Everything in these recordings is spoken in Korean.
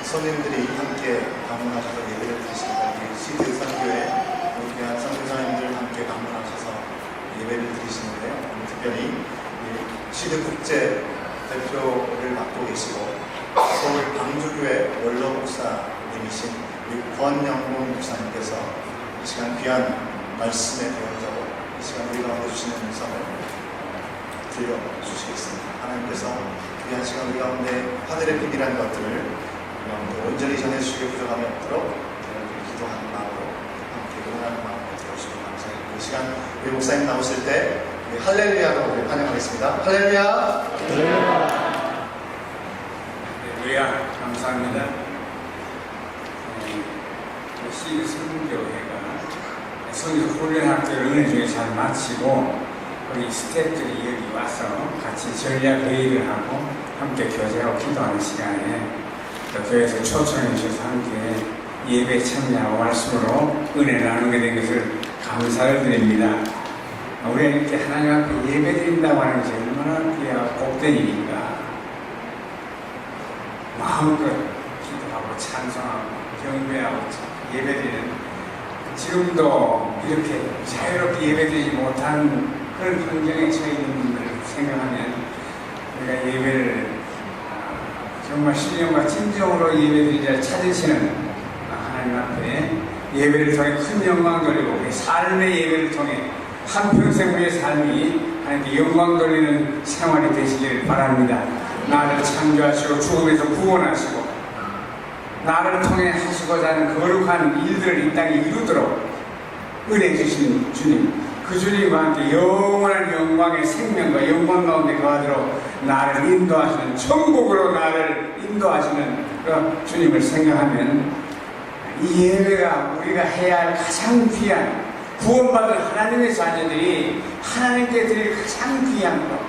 성도님들이 함께 방문하셔서 예배를 드리십니다. 시드 선교회 귀한 선교사님들 함께 방문하셔서 예배를 드리시는데요. 특별히 시드 국제 대표를 맡고 계시고 서울 방주교회 원로 목사님이신 권영문 목사님께서 이 시간 귀한 말씀의 배우자로 이 시간 우리 가운데 주시는 음성을 들려주시겠습니다. 하나님께서 귀한 시간 우리 가운데 하늘의 비밀한 것들을 온전히 전해주시기 부족함이 없도록 기도하는 마음으로 함께 응원하는 마음으로 들어주시고 감사합니다. 이 시간 우리 목사님 나오실 때 할렐루야로 우리 환영하겠습니다. 할렐루야! 할렐루야! 감사합니다. 시드 선교회가 성교 훈련학교를 은혜 중에 잘 마치고 우리 스태프들이 여기 와서 같이 전략 회의를 하고 함께 교제하고 기도하는 시간에 또 교회에서 초청해 주셔서 함께 예배 참여하고 말씀으로 은혜 나누게 된 것을 감사를 드립니다. 우리가 이렇게 하나님 앞에 예배 드린다고 하는 것이 얼마나 귀하고 복된 일인가. 마음껏 기도하고 찬송하고 경배하고 예배드리는, 지금도 이렇게 자유롭게 예배드리지 못한 그런 환경에 처해 있는 분들을 생각하면 우리가 예배를 정말 신령과 진정으로 예배드리자 찾으시는 하나님 앞에 예배를 통해 큰 영광 돌리고 우리 삶의 예배를 통해 한평생 우리의 삶이 하나님께 영광 돌리는 생활이 되시길 바랍니다. 나를 창조하시고 죽음에서 구원하시고 나를 통해 하시고자 하는 거룩한 일들을 이 땅에 이루도록 은혜 주신 주님, 그 주님과 함께 영원한 영광의 생명과 영광 가운데 거하도록 나를 인도하시는, 천국으로 나를 인도하시는 그 주님을 생각하면 이 예배가 우리가 해야 할 가장 귀한, 구원받은 하나님의 자녀들이 하나님께 드릴 가장 귀한 것,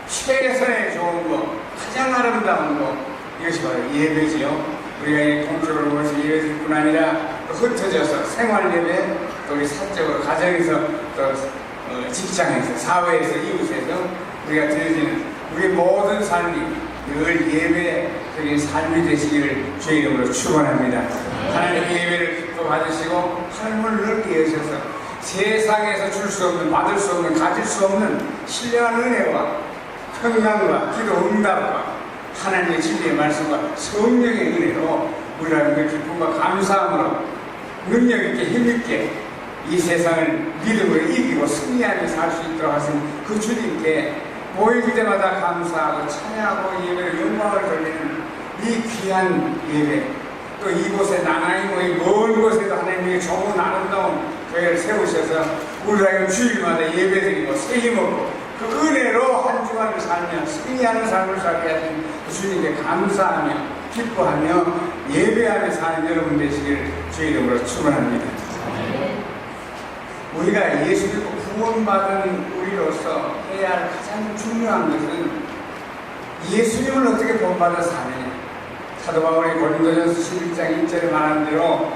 최선의 좋은 것, 가장 아름다운 것, 이것이 바로 예배지요. 우리가 공적으로 모여서 예배 드릴 뿐 아니라 흩어져서 생활 예배, 또 우리 사적으로 가정에서, 또 직장에서, 사회에서, 이웃에서 우리가 드려지는 우리 모든 삶이 늘 예배적인 삶이 되시기를 주의 이름으로 축원합니다. 하나님의 예배를 기뻐 받으시고 하늘문을 넓게 여셔서 세상에서 줄 수 없는, 받을 수 없는, 가질 수 없는 신령한 은혜와 평강과 기도 응답과 하나님의 진리의 말씀과 성령의 은혜로 우리가 그 기쁨과 감사함으로 능력있게 힘있게 이 세상을 믿음으로 이기고 승리하며 살 수 있도록 하신 그 주님께 보일 때마다 감사하고 찬양하고 예배를 영광을 돌리는 이 귀한 예배, 또 이곳에 나나이 모인 먼 곳에도 하나님의 좋은 아름다운 교회를 세우셔서 우리가 주일마다 예배드리고 세임없고 그 은혜로 한 주간을 살며 승리하는 삶을 살게 하신 그 주님께 감사하며 기뻐하며 예배하며 사는 여러분 되시기를 주의 이름으로 축원합니다. 우리가 예수 믿고 구원받은 우리로서 해야 할 가장 중요한 것은 예수님을 어떻게 본받아 사느냐. 사도 바울이 고린도전서 11장 1절에 말한 대로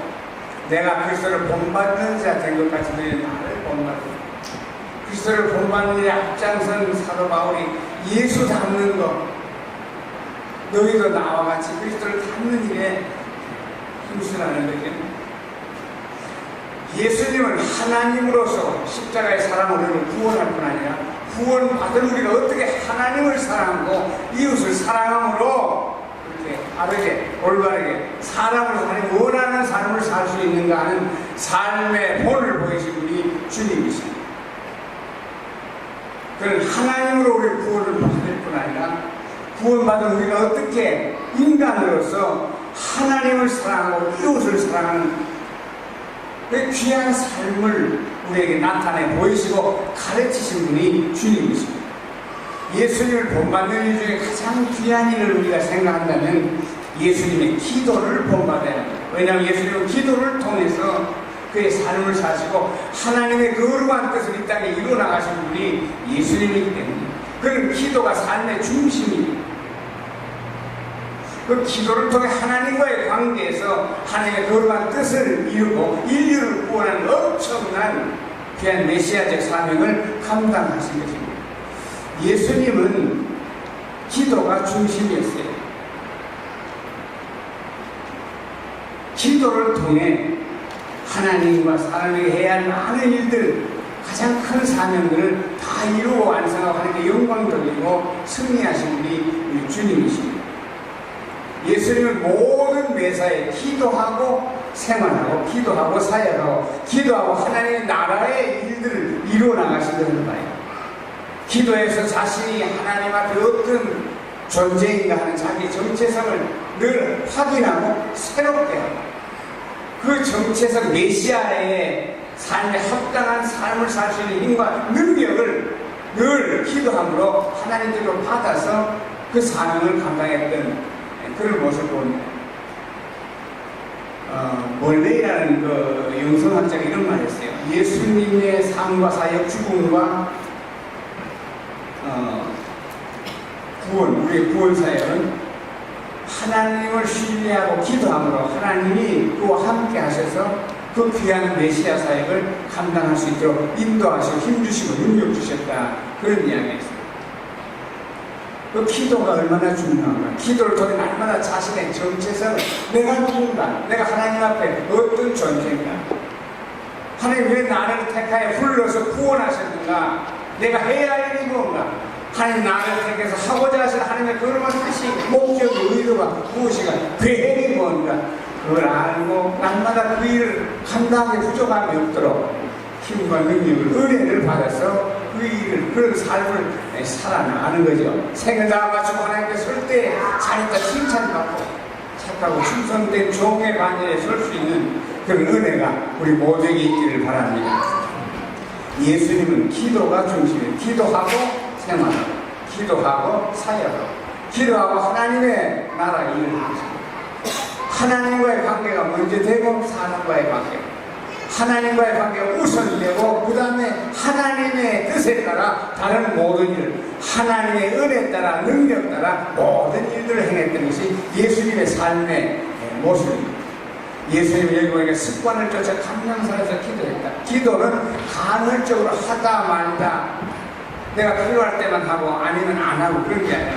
내가 그리스도를 본받는 자 된 것 같이 너희 나를 본받는, 그리스도를 본받는 일에 앞장선 사도 바울이 예수 닮는 것, 너희도 나와 같이 그리스도를 닮는 일에 힘쓰라는 거죠. 예수님은 하나님으로서 십자가의 사랑으로 우리를 구원할 뿐 아니라 구원받은 우리가 어떻게 하나님을 사랑하고 이웃을 사랑함으로 이렇게 바르게 올바르게 사람을 하나님 원하는 삶을 살 수 있는가 하는 삶의 본을 보이신 분이 주님이십니다. 그는 하나님으로 우리를 구원을 받을 뿐 아니라 구원받은 우리가 어떻게 인간으로서 하나님을 사랑하고 이웃을 사랑하는 그 귀한 삶을 우리에게 나타내 보이시고 가르치신 분이 주님이십니다. 예수님을 본받는 일 중에 가장 귀한 일을 우리가 생각한다면 예수님의 기도를 본받아야 합니다. 왜냐하면 예수님은 기도를 통해서 그의 삶을 사시고 하나님의 거룩한 뜻을 이 땅에 이루어나가신 분이 예수님이기 때문에 그는 기도가 삶의 중심입니다. 그 기도를 통해 하나님과의 관계에서 하나님의 거룩한 뜻을 이루고 인류를 구원하는 엄청난 귀한 메시아적 사명을 감당하신 것입니다. 예수님은 기도가 중심이었어요. 기도를 통해 하나님과 사람에게 해야 할 많은 일들, 가장 큰 사명들을 다 이루어 완성하고 하나님께 영광 돌리고 승리하신 우리 주님이십니다. 예수님은 모든 매사에 기도하고 생활하고 기도하고 사역하고 기도하고 하나님의 나라의 일들을 이루어 나가신다는 말이에요. 기도에서 자신이 하나님 앞에 어떤 존재인가 하는 자기 정체성을 늘 확인하고 새롭게 하고 그 정체성 메시아의 삶에 합당한 삶을 살 수 있는 힘과 능력을 늘 기도함으로 하나님께로 받아서 그 사명을 감당했던 그런 모습을 봅니다. 몰레이라는 그 영성학자가 이런 말을 했어요. 예수님의 삶과 사역, 죽음과 구원, 우리의 구원 사역은 하나님을 신뢰하고 기도함으로 하나님이 그와 함께 하셔서 그 귀한 메시아 사역을 감당할 수 있도록 인도하시고 힘주시고 능력 주셨다. 그런 이야기였습니다. 그 기도가 얼마나 중요한가. 기도를 통해 얼마나 자신의 정체성을 내가 누군가, 내가 하나님 앞에 어떤 존재인가, 하나님 왜 나를 택하여 불러서 구원하셨는가, 내가 해야 할 일이 뭔가, 하나님 나를 택해서 하고자 하신 하나님의 그러면 다시 목적이 의도가 무엇인가, 계획이 뭔가, 그걸 알고 날마다 그 일을 감당하기 부족함이 없도록 힘과 능력을, 은혜를 받아서 그 일을, 그런 삶을 살아나가는 거죠. 생을 다 마치고 하나님께 설 때 잘했다 칭찬받고 착하고 충성된 종의 반열에 설 수 있는 그런 은혜가 우리 모두에게 있기를 바랍니다. 예수님은 기도가 중심이에요. 기도하고 생활하고 기도하고 사역하고 기도하고 하나님의 나라 일을 하십니다. 하나님과의 관계가 먼저 되고 사람과의 관계, 하나님과의 관계가 우선되고 그 다음에 하나님의 뜻에 따라 다른 모든 일을, 하나님의 은혜에 따라 능력 따라 모든 일들을 행했던 것이 예수님의 삶의 모습입니다. 예수님이 여기 보니까 습관을 쫓아 감명사에서 기도했다. 기도는 간헐적으로 하다 말다, 내가 필요할 때만 하고 아니면 안 하고 그런 게 아니라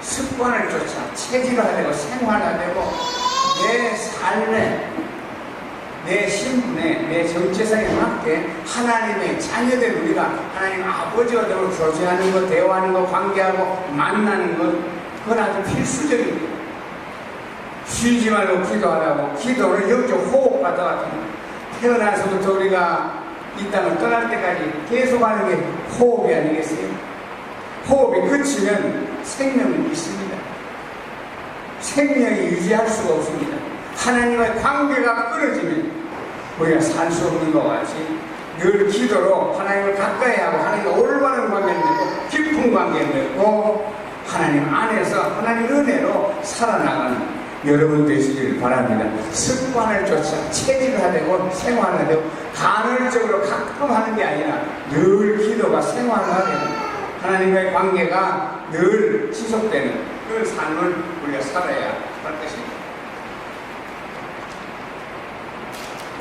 습관을 쫓아 체질화되고 생활화되고 내 삶에, 내 신분에, 내 정체성에 맞게 하나님의 자녀된 우리가 하나님 아버지와 되고 교제하는 것, 대화하는 것, 관계하고 만나는 것, 그건 아주 필수적입니다. 쉬지 말고 기도하라고. 기도는 영적 호흡과 같은, 태어나서부터 우리가 이 땅을 떠날 때까지 계속하는 게 호흡이 아니겠어요? 호흡이 그치면 생명은 있습니다. 생명이 유지할 수가 없습니다. 하나님과의 관계가 끊어지면 우리가 살 수 없는 것 같이 늘 기도로 하나님을 가까이 하고 하나님과 올바른 관계를 맺고 깊은 관계를 맺고 하나님 안에서 하나님 은혜로 살아나가는 여러분 되시길 바랍니다. 습관을 쫓아 체질화되고 생활화되고 간헐적으로 가끔 하는 게 아니라 늘 기도가 생활화되는, 하나님과의 관계가 늘 지속되는 그 삶을 우리가 살아야 할 것입니다.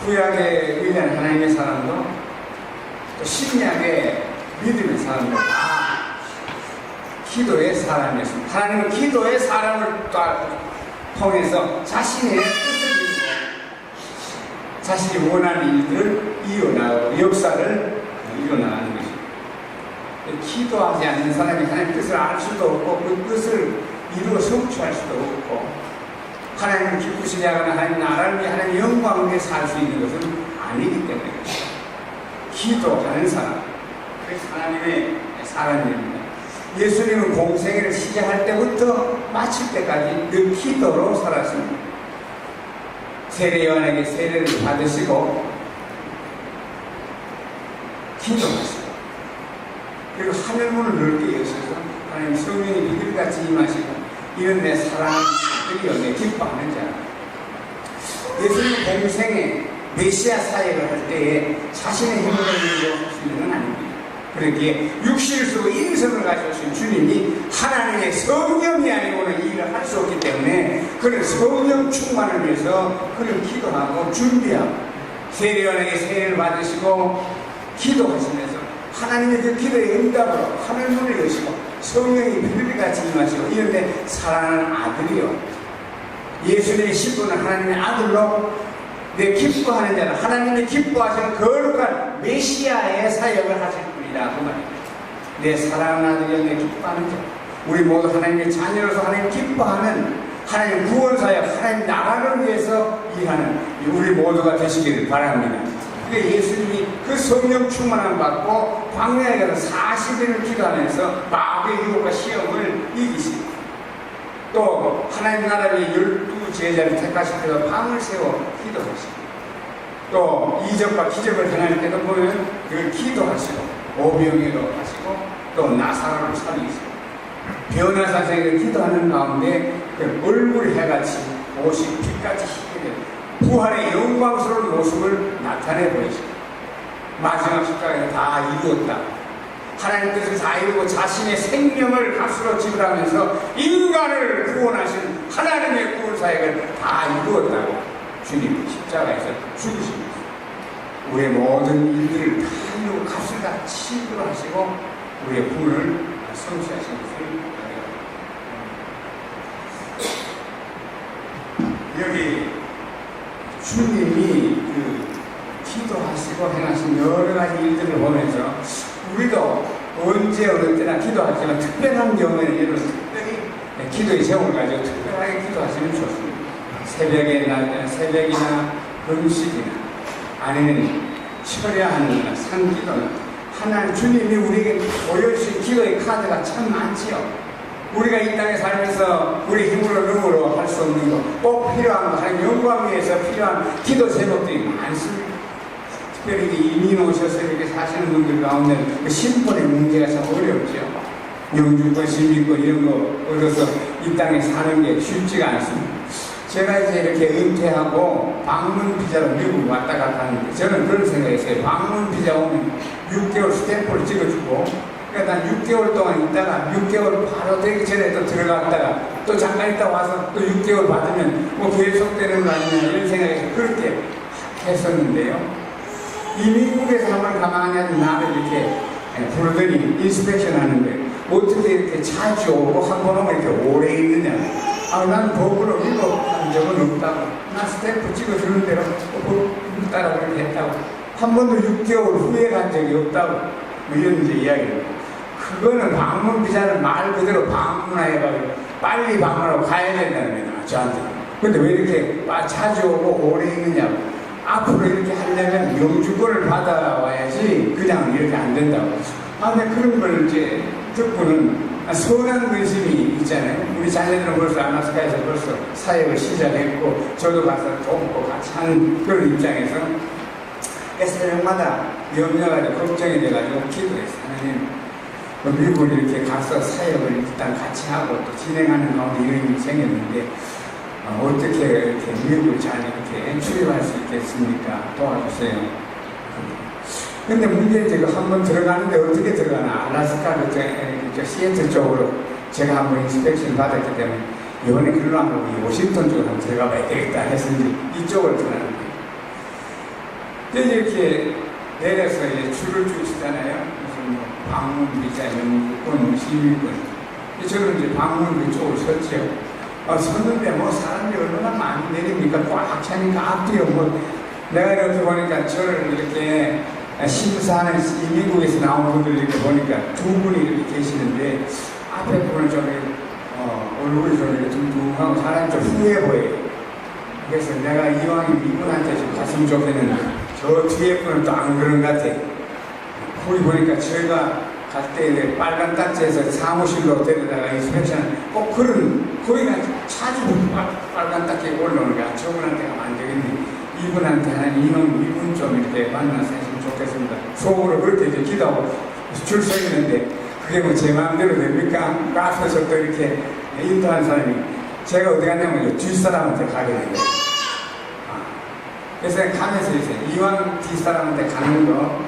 구약의 위대한 하나님의 사람도 또 신약의 믿음의 사람도 다 기도의 사람이었습니다. 하나님은 기도의 사람을 통해서 자신의 뜻을 이루고 자신이 원하는 일들을 이어나가고 역사를 이뤄나가는 것입니다. 기도하지 않는 사람이 하나님의 뜻을 알 수도 없고 그 뜻을 이루어 성취할 수도 없고 하나님을 기쁘시게 하거나 하나님 나라를 위해 하나님 영광을 위해 살 수 있는 것은 아니기 때문에 기도하는 사람, 그래서 하나님의 사람입니다. 예수님은 공생애를 시작할 때부터 마칠 때까지 늘 기도로 살았습니다. 세례 요한에게 세례를 받으시고 기도하시고 그리고 하늘문을 넓게 여셔서 하나님 성령이 비둘기같이 임하시고 이런 내 사랑들이여 내 기뻐하는 자. 예수님 공생에 메시아 사역을 할 때에 자신의 힘으로 할 수 있는 건 아닙니다. 그렇기에 육신을 쓰고 인성을 가져오신 주님이 하나님의 성령이 아니고는 이 일을 할 수 없기 때문에 그는 성령 충만을 위해서 그는 기도하고 준비하고 세례요한에게 세례를 받으시고 기도하시면서 하나님의 그 기도의 응답으로 하늘문을 여시고 성령이 비둘기같이 임하시고 이런데 사랑하는 아들이요 예수님의 신부는 하나님의 아들로 내 기뻐하는 자는 하나님이 기뻐하시는 거룩한 메시아의 사역을 하실 분이라 그 말입니다. 내 사랑하는 아들이여 내 기뻐하는 자, 우리 모두 하나님의 자녀로서 하나님 기뻐하는 하나님 구원사역, 하나님 나라를 위해서 일하는 우리 모두가 되시기를 바랍니다. 그게 예수님이 그 성령 충만함 받고 광야에 가서 40일을 기도하면서 마귀의 유혹과 시험을 이기시고 또 하나님 나라의 12제자를 택하실 때도 밤을 새워 기도하시고 또 이적과 기적을 행할 때도 보면 그걸 기도하시고 오병이로 하시고 또 나사로를 살리시고 변화사생을 기도하는 가운데 그 얼굴 해같이 옷이 빛같이 희게 되고 부활의 영광스러운 모습을 나타내 보이시고 마지막 십자가에 다 이루었다. 하나님 뜻을 다 이루고 자신의 생명을 값으로 지불하면서 인간을 구원하신 하나님의 구원사역을 다 이루었다고 주님이 십자가에서 죽으십니다. 우리의 모든 일들을 다 이루고 값을 다 지불하시고 우리의 구원을 성취하신 것을 여기 주님이 그 기도하시고 행하신 여러 가지 일들을 보면서 우리도 언제 어느 때나 기도하지만 특별한 경우에는 이런 특별히 기도의 제목을 가지고 특별하게 기도하시면 좋습니다. 새벽이나 금식이나 아니면 철야하는 산기도나 하나님 주님이 우리에게 보여주신 기도의 카드가 참 많지요. 우리가 이 땅에 살면서 우리 힘으로 능으로 할 수 없는 거, 꼭 필요한 거, 하나님 영광 위해서 필요한 기도 제목들이 많습니다. 특별히 이민 오셔서 이렇게 사시는 분들 가운데 그 신분의 문제가 참 어렵죠. 영주권, 시민권 이런 거 얻어서 이 땅에 사는 게 쉽지가 않습니다. 제가 이제 이렇게 은퇴하고 방문 비자로 미국 왔다 갔다 하는데 저는 그런 생각했어요. 방문 비자 오면 6개월 스탬프를 찍어주고 그러니까 난 6개월 동안 있다가 6개월 바로 되기 전에 또 들어갔다가 또 잠깐 있다 와서 또 6개월 받으면 뭐 계속되는 거 아니냐 이런 생각에서 그렇게 했었는데요. 이민국에서 한번 가만히 하는 나를 이렇게 부르더니 인스펙션 하는데 어떻게 이렇게 자주 오고 한 번 오면 이렇게 오래 있느냐. 난 법으로 읽어한 적은 없다고. 난 스탬프 찍어주는 대로 따라 그렇게 했다고. 한 번도 6개월 후에 간 적이 없다고. 이런 이제 이야기를. 그거는 방문 비자는 말 그대로 방문해가지고 빨리 방문하고 가야 된다는 거예요, 저한테. 근데 왜 이렇게 자주 오고 오래 있느냐고. 앞으로 이렇게 하려면 영주권을 받아와야지 그냥 이렇게 안 된다고. 근데 그런 걸 이제 듣고는 선한 근심이 있잖아요. 우리 자녀들은 벌써 아마스카에서 벌써 사역을 시작했고 저도 가서 돕고 같이 하는 그런 입장에서 새벽마다 염려가지고 걱정이 돼가지고 기도했어요. 하나님, 미국을 이렇게 가서 사역을 일단 같이 하고 또 진행하는 가운데 이런 일이 생겼는데 어떻게 이렇게 미국을 잘 이렇게 출입할 수 있겠습니까? 도와주세요. 근데 문제는 제가 한번 들어가는데 어떻게 들어가나 알라스카 저 시애틀 쪽으로 제가 한번 인스펙션 받았기 때문에 이번에 글로 안 가고 워싱턴 쪽으로 한번 들어가 봐야 되겠다 해서 이쪽으로 들어가는 거예요. 근데 이렇게 내려서 이제 줄을 쭉 서잖아요. 무슨 뭐 방문 비자, 영주권, 시민권. 저는 이제 방문 그쪽으로 섰죠. 섰는데 뭐 사람들이 얼마나 많이 내립니까? 꽉 차니까 앞뒤로 뭐 내가 이렇게 보니까 저를 이렇게 심사하는 미국에서 나온 분들 이렇게 보니까 두 분이 이렇게 계시는데 앞에 분은 좀 얼굴이 좀 이렇게 둥둥하고 사람이 좀 후해 보여요. 그래서 내가 이왕이 이분한테 좀 갔으면 좋겠는데 저 뒤에 분은 또 안 그런 것 같아. 거기 보니까 저희가 갈 때 빨간 딱지에서 사무실로 데려다가 인스펙션 꼭 그런 거기가 자주 빨간 딱지에 올라오는 거야. 저분한테 가면 안 되겠니? 이분한테 이분 좀 이렇게 만나서 했으면 좋겠습니다. 속으로 그렇게 이제 기도하고 줄 서 있는데 그게 뭐 제 마음대로 됩니까? 앞에서 또 이렇게 인도한 사람이 제가 어디 갔냐면 뒷사람한테 가게 된 거예요. 그래서 가면서 이제 이왕 뒷사람한테 가는 거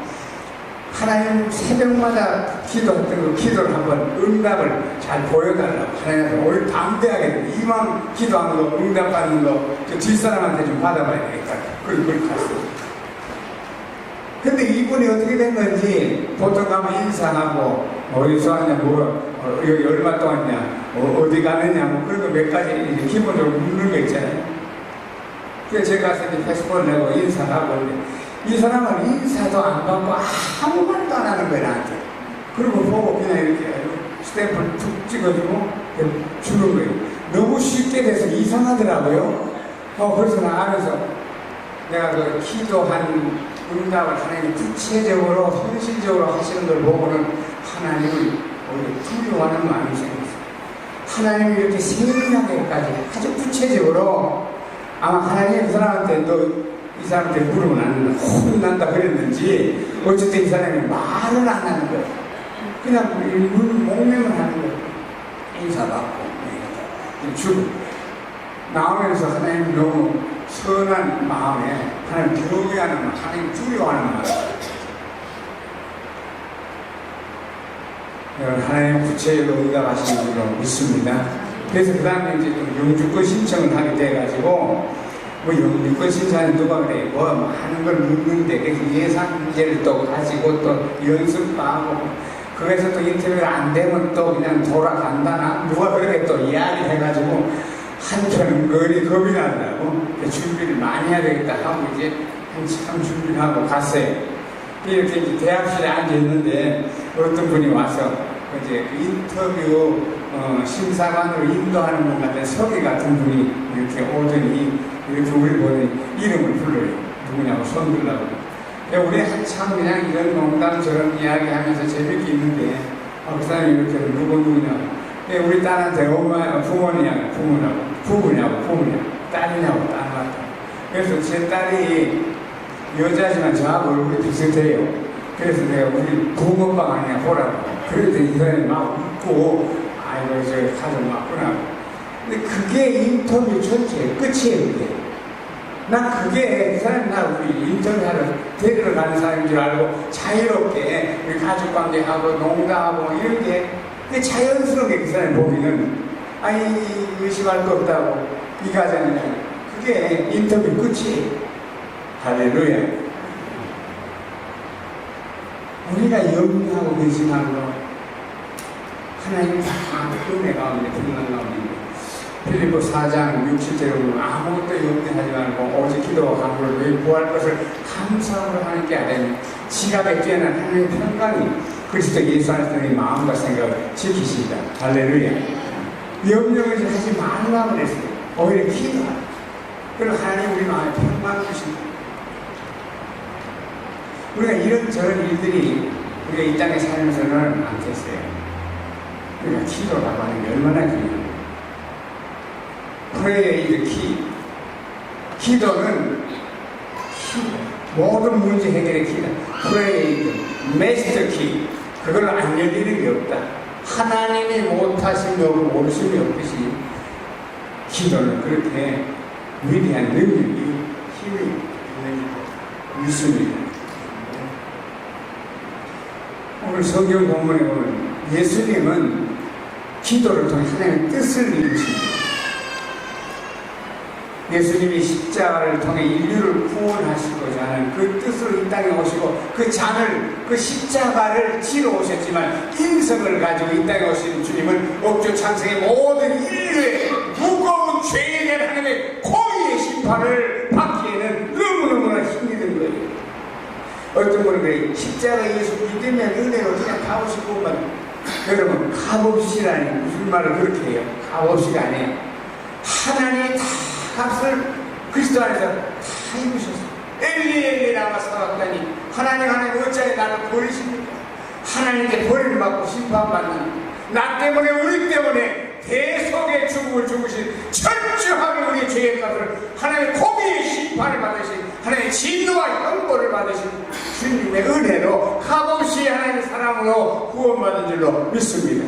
하나님 새벽마다 기도했던 그 기도를 한번 응답을 잘 보여달라고 하나님한테 오늘 담대하게 이왕 기도하는 거 응답받는 거 저 뒷사람한테 좀 받아봐야 되겠다. 그걸 갔어요. 근데 이분이 어떻게 된 건지 보통 가면 인사하고 어디서 왔냐, 여기 얼마 동안 왔냐, 어디 가느냐, 뭐 그런 거 몇 가지 이제 기본적으로 묻는 거 있잖아요. 그래서 제가 가서 이제 패스포트 내고 인사를 하고 있는데, 이 사람은 인사도 안 받고 아무 말도 안 하는 거야, 나한테. 그리고 보고 그냥 이렇게 스탬프를 툭 찍어주고 주는 거예요. 너무 쉽게 돼서 이상하더라고요. 그래서 나 안에서 내가 그 기도한 응답을 하나님이 구체적으로 현실적으로 하시는 걸 보고는 하나님을 오히려 두려워하는 마음이 생겼어요. 하나님이 이렇게 세밀하게까지 아주 구체적으로 아마 하나님이 그 사람한테 너 이 사람한테 물으면 안 혼난다 그랬는지 어쨌든 이 사람이 말을 안 하는 거예요. 그냥 목매만 하는 거예요. 인사받고 주고 나오면서 하나님 너무 선한 마음에 하나님 경외하는 마음, 하나님 두려워하는 마음. 하나님 구체적으로 응답하시는 줄로 믿습니다. 그래서 그 다음에 이제 좀 영주권 신청을 하게 돼가지고 뭐 영주권 신청은 누가 그래 뭐 많은 걸 묻는데 그래서 예산 문제를 또 가지고 또 연습하고 거기서 또 인터뷰가 안 되면 또 그냥 돌아간다나 누가 그렇게 또 이야기해가지고 한편은 거리 겁이 난다고 준비를 많이 해야 되겠다 하고 이제 한참 준비를 하고 갔어요. 이렇게 이제 대학실에 앉아있는데 어떤 분이 와서 이제 그 인터뷰 심사관으로 인도하는 분 같은 서기 같은 분이 이렇게 오더니 이렇게 우리 보더니 이름을 불러요. 누구냐고 손 들라고. 우리 한참 그냥 이런 농담처럼 이야기하면서 재밌게 있는데 그 사람이 이렇게 누구냐고. 우리 딸한테 엄마 부모냐고 부모냐고 딸이냐고 딸. 그래서 제 딸이 여자지만 저하고 얼굴이 비슷해요. 그래서 내가 우리 부모방 아니냐 보라고. 그랬더니 이 사람이 막 웃고 아이고 저 가정 맞구나. 근데 그게 인터뷰 전체의 끝이에요. 그게. 난 그게 그 사람이 나 우리 인터뷰하러 데리러 가는 사람인 줄 알고 자유롭게 우리 가족관계하고 농담하고 이런 게 자연스럽게 그 사람이 보기는 아니 의심할 거 없다고 이 가정은 그게 인터뷰 끝이에요. 할렐루야. 우리가 염려하고 의심하는 거 하나님 다 은혜 가운데 평강 가운데 필리포 4장 60절에 아무것도 염려하지 말고 오직 기도와 간구를 왜 구할 것을 감사함으로 하는 게 아니라 지갑에 뛰어난 하나님의 평강이 그리스도 예수 안에서 마음과 생각을 지키시다. 할렐루야. 염려를 하지 말라고 그랬어요. 오히려 기도하라. 그리고 하나님 우리 마음에 평강 주신다. 우리가 이런저런 일들이 우리가 이 땅에 살면서는 많겠어요. 우리가 기도라고 하는 게 얼마나 중요해요. Pray is key. 기도는 모든 문제 해결의 키다. Pray is master key. 그걸 안 열리는 게 없다. 하나님이 못하신 거 모르심이 없듯이 기도는 그렇게 위대한 능력이 힘이 있는 믿습니다. 오늘 성경 본문에 보면 예수님은 기도를 통해 하나님의 뜻을 이루십니다. 예수님이 십자가를 통해 인류를 구원하시고자 하는 그 뜻으로 이 땅에 오시고 그 잔을 그 십자가를 지러 오셨지만 인성을 가지고 이 땅에 오신 주님은 억조 창세의 모든 인류의 무거운 죄에 대한 하나님의 공의의 심판을 받기에는 너무너무나 힘이 든 거예요. 어떤 분은 그래 십자가 예수 믿으면 은혜로 그냥 가보시고만 여러분 값없이라니 무슨 말을 그렇게 해요. 값없이가 아니에요. 하나님이 다 값을 그리스도 안에서 다 입으셨어요. 엘리 라마 사박다니 하나님 어찌하여 나를 버리십니까? 하나님께 버림을 받고 심판받는 나 때문에 우리 때문에 대속의 죽음을 죽으신 철저하게 우리의 죄의 값을 하나님의 공의의 심판을 받으신 하나님의 진노와 형벌을 받으신 주님의 은혜로 값없이 하나님의 사랑으로 구원받은 줄로 믿습니다.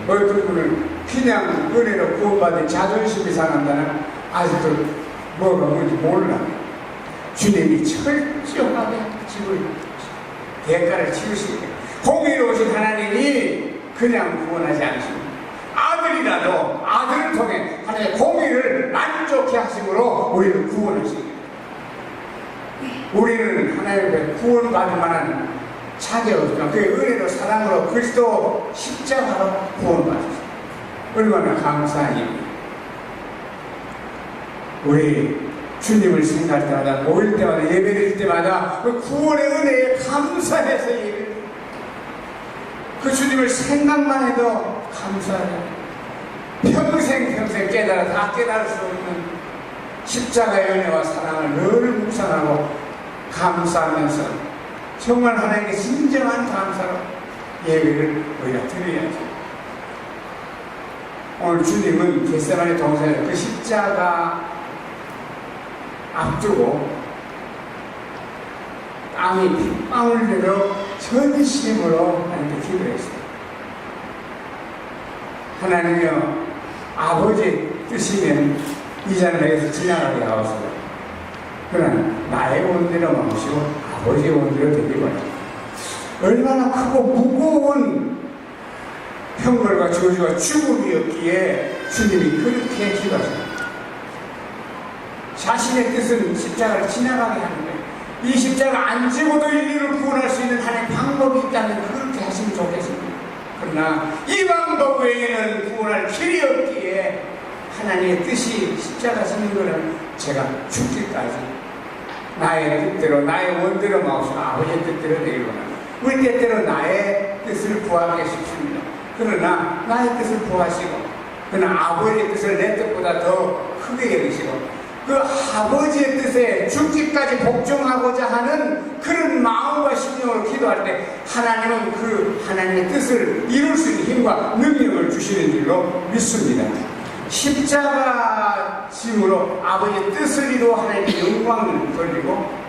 어떤 분은 그냥 은혜로 구원받은 자존심이 상한다는 아직도 뭐가 뭔지 몰라. 주님이 철저하게 지금 대가를 치르시니까 공의로우신 하나님이 그냥 구원하지 않으십니다. 아들이라도 아들을 통해 하나님의 공의를 만족해 하심으로 우리를 구원하십니다. 우리는 하나님의 구원받을 만한 차게 없지만 그의 은혜로 사랑으로 그리스도 십자가로 구원받았어요. 얼마나 감사한 일입니다. 우리 주님을 생각할 때마다, 모일 때마다, 예배드릴 때마다 그 구원의 은혜에 감사해서 예배드립니다. 그 주님을 생각만 해도 감사해요. 평생 다 깨달을 수 없는 십자가의 은혜와 사랑을 늘 묵상하고 감사하면서 정말 하나님께 진정한 감사로 예배를 우리가 드려야죠. 오늘 주님은 겟세마네 동산에서 그 십자가 앞두고 땀이 핏방울 흘려 전심으로 하나님께 기도했어요. 하나님이여, 아버지 뜻이면 이 잔을 내게서 지나가게 하옵소서. 그러나 나의 원대로 마시고 아버지의 원대로 되길 바랍니다. 얼마나 크고 무거운 형벌과 저주와 죽음이었기에 주님이 그렇게 기도하셨습니다. 자신의 뜻은 십자가를 지나가게 하는 거예요. 이 십자가 안 지고도 인류를 구원할 수 있는 하나님의 방법이 있다면 그렇게 하시면 좋겠습니다. 그러나 이 방법 외에는 구원할 길이 없기에 하나님의 뜻이 십자가 지는 것은 제가 죽기까지 나의 뜻대로, 나의 원대로 마옵시고 아버지의 뜻대로 되길 원합니다. 우리 때때로 나의 뜻을 구하게 싶습니다. 그러나 나의 뜻을 구하시고, 그러나 아버지의 뜻을 내 뜻보다 더 크게 여기시고, 그 아버지의 뜻에 죽기까지 복종하고자 하는 그런 마음과 심령으로 기도할 때 하나님은 그 하나님의 뜻을 이룰 수 있는 힘과 능력을 주시는 줄로 믿습니다. 십자가 짐으로 아버지의 뜻을 이루어 하나님의 영광을 돌리고,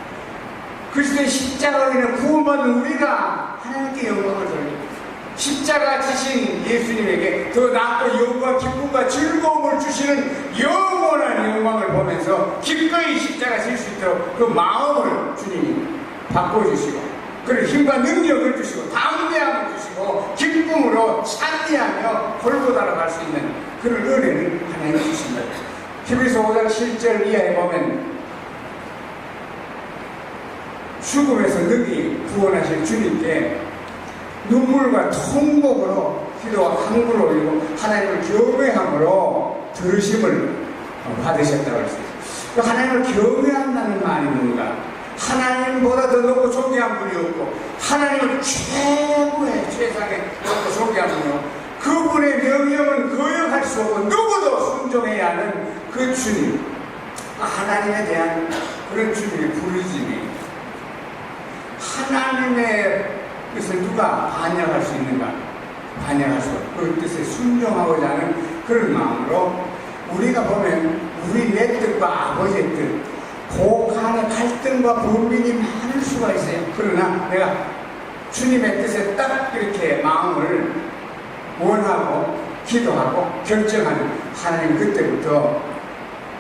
그리스도의 십자가로 인해 구원받은 우리가 하나님께 영광을 돌리고, 십자가 지신 예수님에게 더 낫고 영광, 기쁨과 즐거움을 주시는 영원한 영광을 보면서 기꺼이 십자가 질 수 있도록 그 마음을 주님이 바꿔주시고, 그런 힘과 능력을 주시고, 담대함을 주시고, 기쁨으로 찬미하며 골고다로 갈 수 있는 그런 은혜를 하나님 주신다. 히브리서 5장 7절 이하에 보면 죽음에서 능히 구원하실 주님께 눈물과 통곡으로 기도와 간구를 올리고 하나님을 경외함으로 들으심을 받으셨다고 했어요. 하나님을 경외한다는 말이 뭔가? 하나님보다 더 높고 존귀한 분이 없고, 하나님을 최고의 최상의 높고 존귀한 분이 없고, 그분의 명령은 거역할 수 없고 누구도 순종해야 하는 그 주님, 하나님에 대한 그런 주님의 부르심이, 하나님의 뜻을 누가 반역할 수 있는가? 반역할 수 없고 그 뜻에 순종하고자 하는 그런 마음으로 우리가 보면 우리 내 뜻과 아버지의 뜻, 그 간의 갈등과 분민이 많을 수가 있어요. 그러나 내가 주님의 뜻에 딱 이렇게 마음을 원하고 기도하고 결정하는 하나님, 그때부터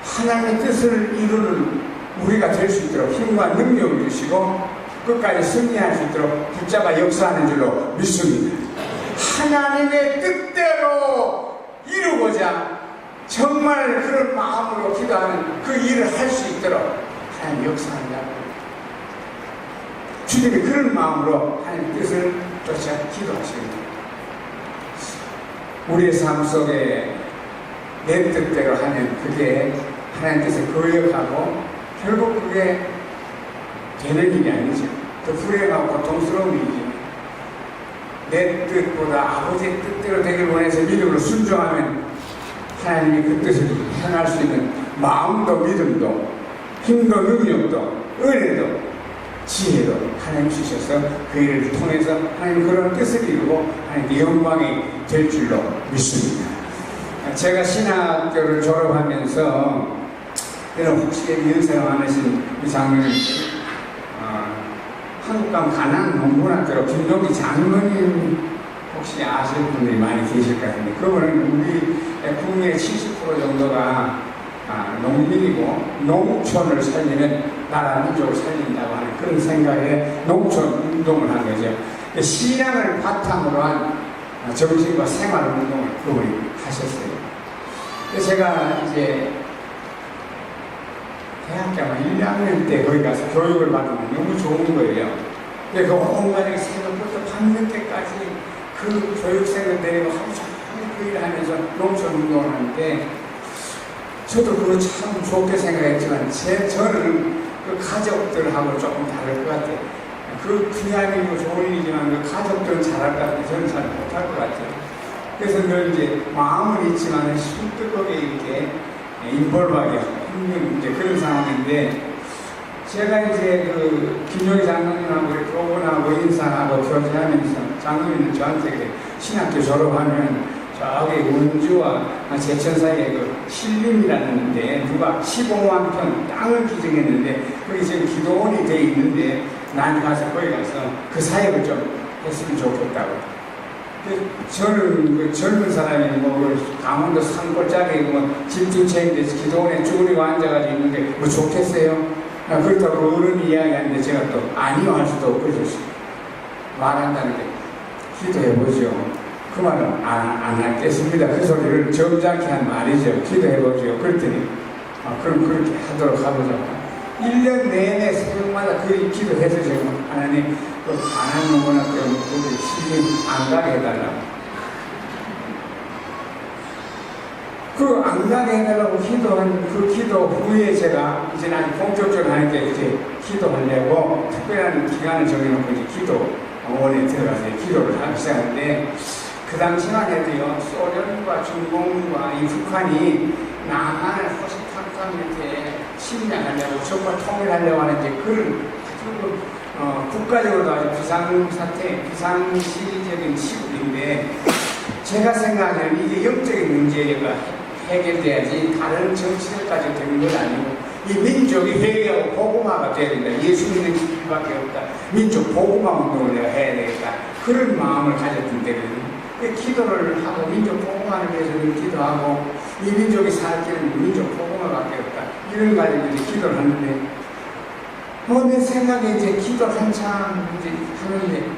하나님의 뜻을 이루는 우리가 될 수 있도록 힘과 능력을 주시고 끝까지 승리할 수 있도록 붙잡아 역사하는 줄로 믿습니다. 하나님의 뜻대로 이루고자 정말 그런 마음으로 기도하는 그 일을 할 수 있도록 하나님 역사한다고, 주님이 그런 마음으로 하나님 뜻을 쫓아 기도하십니다. 우리의 삶 속에 내 뜻대로 하면 그게 하나님 뜻에 거역하고 결국 그게 되는 일이 아니죠. 더 불행하고 고통스러운 일이죠. 내 뜻보다 아버지의 뜻대로 되길 원해서 믿음으로 순종하면 하나님이 그 뜻을 행할 수 있는 마음도 믿음도 힘도 능력도 은혜도 지혜도 하나님 주셔서 그 일을 통해서 하나님 그런 뜻을 이루고 하나님의 영광이 될 줄로 믿습니다. 제가 신학교를 졸업하면서 여러분 혹시 연세가 많으신 이 장로님, 한국 가면 가난 농문학교로 김동기 장로님 혹시 아시는 분들이 많이 계실 것 같은데, 그분은 우리 국민의 70% 정도가 농민이고 농촌을 살리면 나라 민족을 살린다고 하는 그런 생각에 농촌 운동을 한 거죠. 신앙을 바탕으로 한 정신과 생활 운동을 그분이 하셨어요. 제가 이제 대학교 1학년 때 거기 가서 교육을 받으면 너무 좋은 거예요. 그 온 가족이 새벽부터 밤늦게까지 그 교육생을 데리고 하루 종일 그 일을 하면서 농촌 운동을 하는데 저도 그거 참 좋게 생각했지만 저는 그 가족들하고 조금 다를 것 같아요. 그 귀한 일이고 좋은 일이지만 그 가족들은 잘할 것 같아요. 저는 잘 못할 것 같아요. 그래서 늘 이제 마음은 있지만 숨뜨겁게 이렇게 인볼브하기 힘든 이제 그런 상황인데 제가 이제 그 김용희 장로님하고 그분하고 인사하고 교제하면서 장로님은 저한테 그래 신학교 졸업하면 저기 운주와 제천 사이에 그 신림이라는 데 누가 15만 평 땅을 기증했는데 거기 지금 기도원이 돼 있는데 난 가서 거기 가서 그 사역을 좀 했으면 좋겠다고. 저는 그 젊은 사람이 뭐 강원도 산골짜기 뭐 집주체인데 기도원에 쭈그리고 앉아가지고 있는데 뭐 좋겠어요? 그렇다고 어른이 이야기하는데 제가 또 아니요 할 수도 없고 말한다는 게 기도해보죠. 그 말은 안 하겠습니다. 그 소리를 점잖게 한 말이죠. 기도해보죠. 그랬더니 그럼 그렇게 하도록 하보자고. 1년 내내 새벽마다 그 기도해서 지금 하나님 그 가난 농구나 그런 우리 시민 안 가게 해달라고. 그 안 가게 해달라고 기도한 그 기도 후에 제가 이제 난 본격적으로 하니까 이제 기도하려고 특별한 기간을 정해놓고 이제 기도원에 들어가서 기도를 하기 시작하는데 그 당시만 해도요, 소련과 중공과 이 북한이 남한을 호시탐탐 이렇게 침략하려고 정말 통일하려고 하는 이제 그런 국가적으로도 아주 비상사태, 비상시적인 시국인데 제가 생각하는 이게 영적인 문제가 해결돼야지 다른 정치들까지 되는 건 아니고 이 민족이 회개하고 복음화가 돼야 된다. 예수 믿는 길밖에 없다. 민족 복음화 운동을 내가 해야 되겠다. 그런 마음을 가졌던 때거든요. 기도를 하고 민족 복음화를 위해서 기도하고 이 민족이 살 길은 민족 복음화밖에 없다. 이런 가지고 이제 기도를 하는데 내 생각에 이제 기도 한참 이제 하는데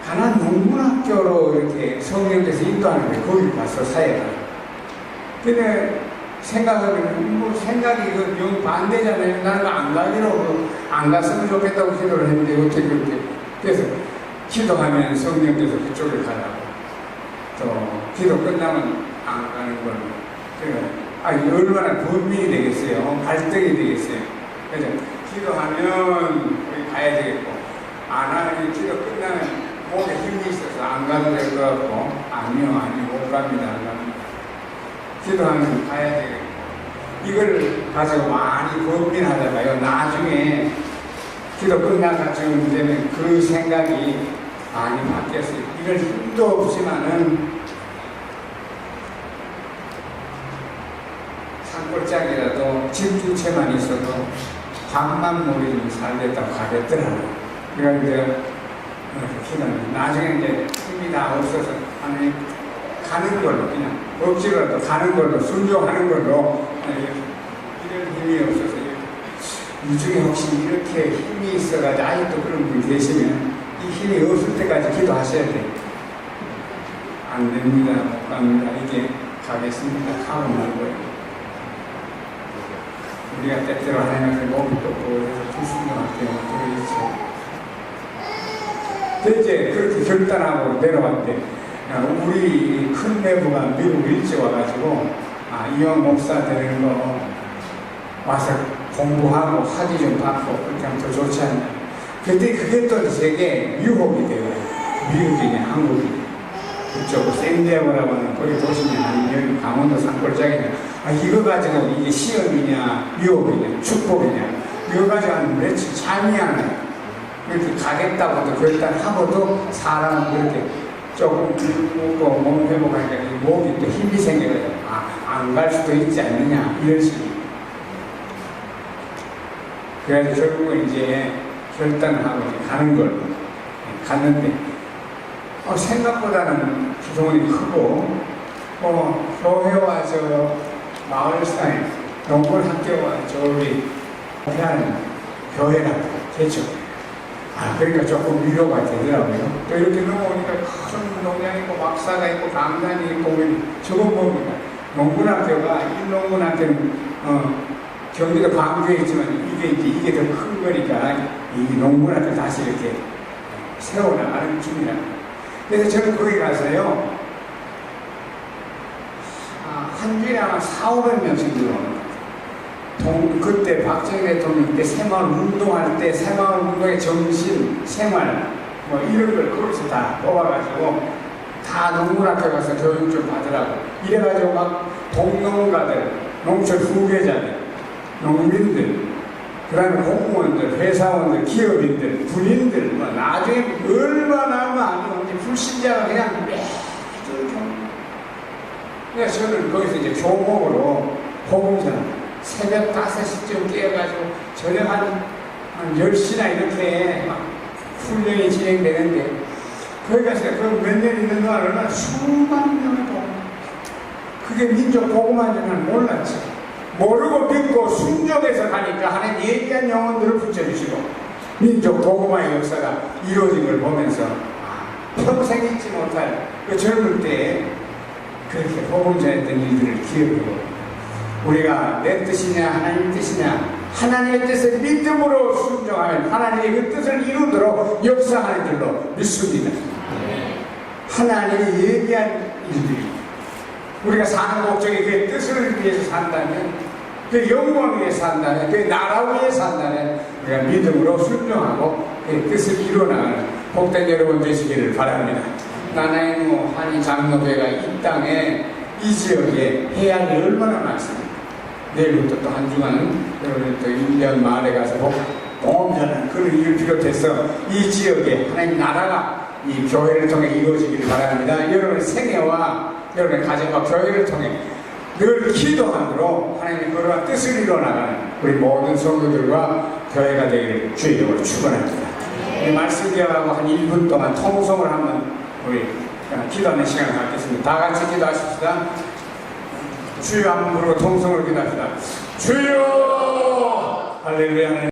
가난 농문학교로 이렇게 성령께서 인도하는데 거기 가서 사역을. 근데 생각하기는 뭐 생각이 그 영 반대잖아요. 나는 안 가기로 안 갔으면 좋겠다고 기도를 했는데 어떻게 그렇게 그래서 기도하면 성령께서 그쪽에 가라고. 또 기도 끝나면 안 가는 걸로. 얼마나 분민이 되겠어요. 갈등이 되겠어요. 그래서 기도하면 거기 가야 되겠고, 안 하면 기도 끝나면 몸에 힘이 있어서 안 가도 될 것 같고, 아니요, 못 갑니다. 안 갑니다. 기도하면 가야 되겠고, 이걸 가지고 많이 고민하다가요, 나중에 기도 끝나가지고 되면 그 생각이 많이 바뀌었어요. 이럴 힘도 없지만은 산골짜기라도 집주체만 있어도 밥만 먹이면 살겠다고 가겠더라고요. 그러니까 기도는 나중에 이제 힘이 다 없어서 하나님 가는 걸로 그냥 억지로라도 가는 걸로 순종하는 걸로 이런 힘이 없어서 이 중에 혹시 이렇게 힘이 있어가지고 아직도 그런 분이 계시면 이 힘이 없을 때까지 기도하셔야 돼요. 안 됩니다. 못 갑니다. 이게 가겠습니다. 가면 말 거예요. 우리가 때때로 하나님한테 몸이 또 보여서 불순종할 때가 들어있죠. 이제 그렇게 결단하고 내려왔대. 우리 큰 내부가 미국 일찍 와가지고 이왕 목사 되는 거 와서 공부하고 학위 좀 받고 그렇게 하면 더 좋지 않냐. 그때 그게 또 제게 유혹이 돼요. 미국이냐 한국이냐. 그쪽 샌디에고라고 하는 거기 도시냐 아니면 강원도 산골짜기냐. 이거 가지고 이게 시험이냐 유혹이냐 축복이냐. 이거 가지고 한 며칠 잠이 안 와요. 이렇게 가겠다고도 결단하고도 사람은 그렇게 조금 먹고 몸 회복하니까 몸이 또 힘이 생겨요. 안 갈 수도 있지 않느냐 이런 식으로. 그래서 결국은 이제 결단을 하고 이제 가는 걸로 갔는데 생각보다는 기도원이 크고 교회와 저 마을 사이 농골 학교와 저기 하는 교회가 됐죠. 그러니까 조금 위로가 되더라고요. 또 이렇게 넘어오니까 큰 농장 있고 막사가 있고 강단이 있고 저건 뭡니까? 농군학교가 이 농군학교는 경기도 광주에 있지만 이게 더 큰 거니까 이 농군학교 다시 이렇게 세워나가는 중이라. 그래서 저는 거기 가서요, 한 주에 아마 400~500명씩 들어오는 그때 박정희 대통령 때 새마을 운동할 때 새마을 운동의 정신, 생활 뭐 이런 걸 거기서 다 뽑아가지고 다 농문학교 가서 교육 좀 받으라고 이래가지고 막 동농가들, 농촌 후계자들, 농민들, 그 다음에 공무원들, 회사원들, 기업인들, 군인들 뭐 나중에 얼마나 많은 불신자가 그냥 매주 그래서 저는 거기서 이제 교목으로 복음전 새벽 5시쯤 깨어가지고 저녁 한 10시나 이렇게 막 훈련이 진행되는데 거기 가서 그 몇 년 있는 동안 얼마나 수만 명을 보고 그게 민족 복음한 줄은 몰랐지. 모르고 믿고 순종해서 가니까 하나님 예비한 영혼들을 붙여주시고 민족 복음화의 역사가 이루어진 걸 보면서 평생 잊지 못할 그 젊을 때에 그렇게 복음 전했던 일들을 기억하고 우리가 내 뜻이냐 하나님 뜻이냐 하나님의 뜻을 믿음으로 순종하면 하나님의 그 뜻을 이루도록 역사하는 줄로 믿습니다. 하나님이 예비한 일들이 우리가 사는 목적이 그 뜻을 위해서 산다면 그 영광을 위해서 산다면 그 나라 위해서 산다면 우리가 믿음으로 순종하고 그 뜻을 이루어나가는 복된 여러분 되시기를 바랍니다. 나나이모 한인 장로회가 이 땅에 이 지역에 해야 할 일이 얼마나 많습니까? 내일부터 또 한 주간은 여러분이 또 1년 마을에 가서 봉헌하는 그런 일을 비롯해서 이 지역에 하나님 나라가 이 교회를 통해 이루어지기를 바랍니다. 여러분의 생애와 여러분의 가정과 교회를 통해 늘 기도함으로 하나님의 그러한 뜻을 이루어나가는 우리 모든 성도들과 교회가 되기를 주의 이름으로 축원합니다. 이 말씀 기억하고 한 1분 동안 통성을 한번 우리 기도하는 시간을 갖겠습니다. 다 같이 기도하십시다. 주여 한번 부르고 통성을 기도합시다. 주여! 할렐루야.